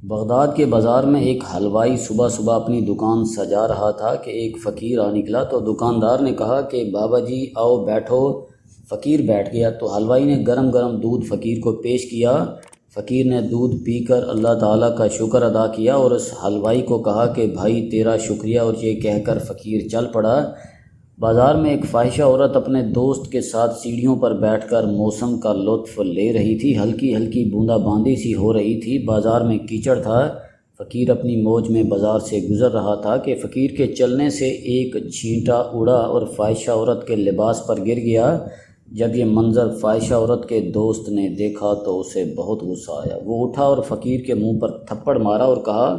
Baghdad کے بازار میں ایک حلوائی صبح صبح اپنی دکان سجا رہا تھا کہ ایک فقیر آ نکلا تو دکاندار نے کہا کہ بابا جی آؤ بیٹھو۔ فقیر بیٹھ گیا تو حلوائی نے گرم گرم دودھ فقیر کو پیش کیا۔ فقیر نے دودھ پی کر اللہ تعالیٰ کا شکر ادا کیا اور اس حلوائی کو کہا کہ بھائی تیرا شکریہ، اور یہ کہہ کر فقیر چل پڑا۔ بازار میں ایک فاحشہ عورت اپنے دوست کے ساتھ سیڑھیوں پر بیٹھ کر موسم کا لطف لے رہی تھی۔ ہلکی ہلکی بوندا باندی سی ہو رہی تھی، بازار میں کیچڑ تھا۔ فقیر اپنی موج میں بازار سے گزر رہا تھا کہ فقیر کے چلنے سے ایک چھینٹا اڑا اور فاحشہ عورت کے لباس پر گر گیا۔ جب یہ منظر فاحشہ عورت کے دوست نے دیکھا تو اسے بہت غصہ آیا۔ وہ اٹھا اور فقیر کے منہ پر تھپڑ مارا اور کہا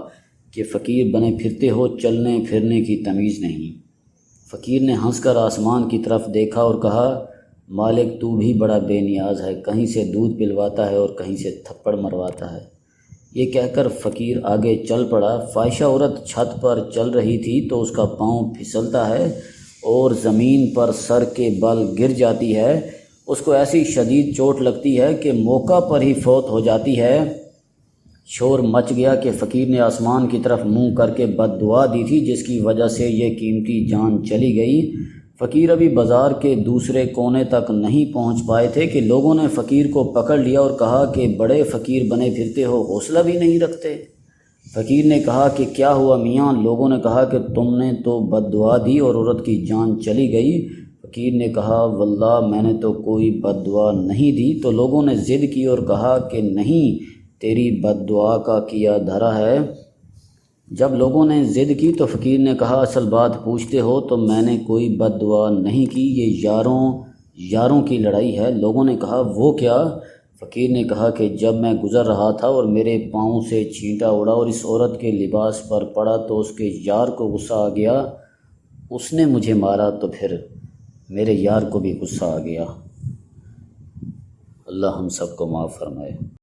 کہ فقیر بنے پھرتے ہو، چلنے پھرنے کی تمیز نہیں۔ فقیر نے ہنس کر آسمان کی طرف دیکھا اور کہا مالک تو بھی بڑا بے نیاز ہے، کہیں سے دودھ پلواتا ہے اور کہیں سے تھپڑ مرواتا ہے۔ یہ کہہ کر فقیر آگے چل پڑا۔ فاحشہ عورت چھت پر چل رہی تھی تو اس کا پاؤں پھسلتا ہے اور زمین پر سر کے بل گر جاتی ہے۔ اس کو ایسی شدید چوٹ لگتی ہے کہ موقع پر ہی فوت ہو جاتی ہے۔ شور مچ گیا کہ فقیر نے آسمان کی طرف منہ کر کے بد دعا دی تھی، جس کی وجہ سے یہ قیمتی جان چلی گئی۔ فقیر ابھی بازار کے دوسرے کونے تک نہیں پہنچ پائے تھے کہ لوگوں نے فقیر کو پکڑ لیا اور کہا کہ بڑے فقیر بنے پھرتے ہو، حوصلہ بھی نہیں رکھتے۔ فقیر نے کہا کہ کیا ہوا میاں؟ لوگوں نے کہا کہ تم نے تو بد دعا دی اور عورت کی جان چلی گئی۔ فقیر نے کہا واللہ میں نے تو کوئی بد دعا نہیں دی۔ تو لوگوں نے ضد کی اور کہا کہ نہیں، تیری بد دعا کا کیا دھرا ہے۔ جب لوگوں نے ضد کی تو فقیر نے کہا اصل بات پوچھتے ہو تو میں نے کوئی بد دعا نہیں کی، یہ یاروں کی لڑائی ہے۔ لوگوں نے کہا وہ کیا؟ فقیر نے کہا کہ جب میں گزر رہا تھا اور میرے پاؤں سے چھینٹا اڑا اور اس عورت کے لباس پر پڑا تو اس کے یار کو غصہ آ گیا، اس نے مجھے مارا تو پھر میرے یار کو بھی غصہ آ گیا۔ اللہ ہم سب کو معاف فرمائے۔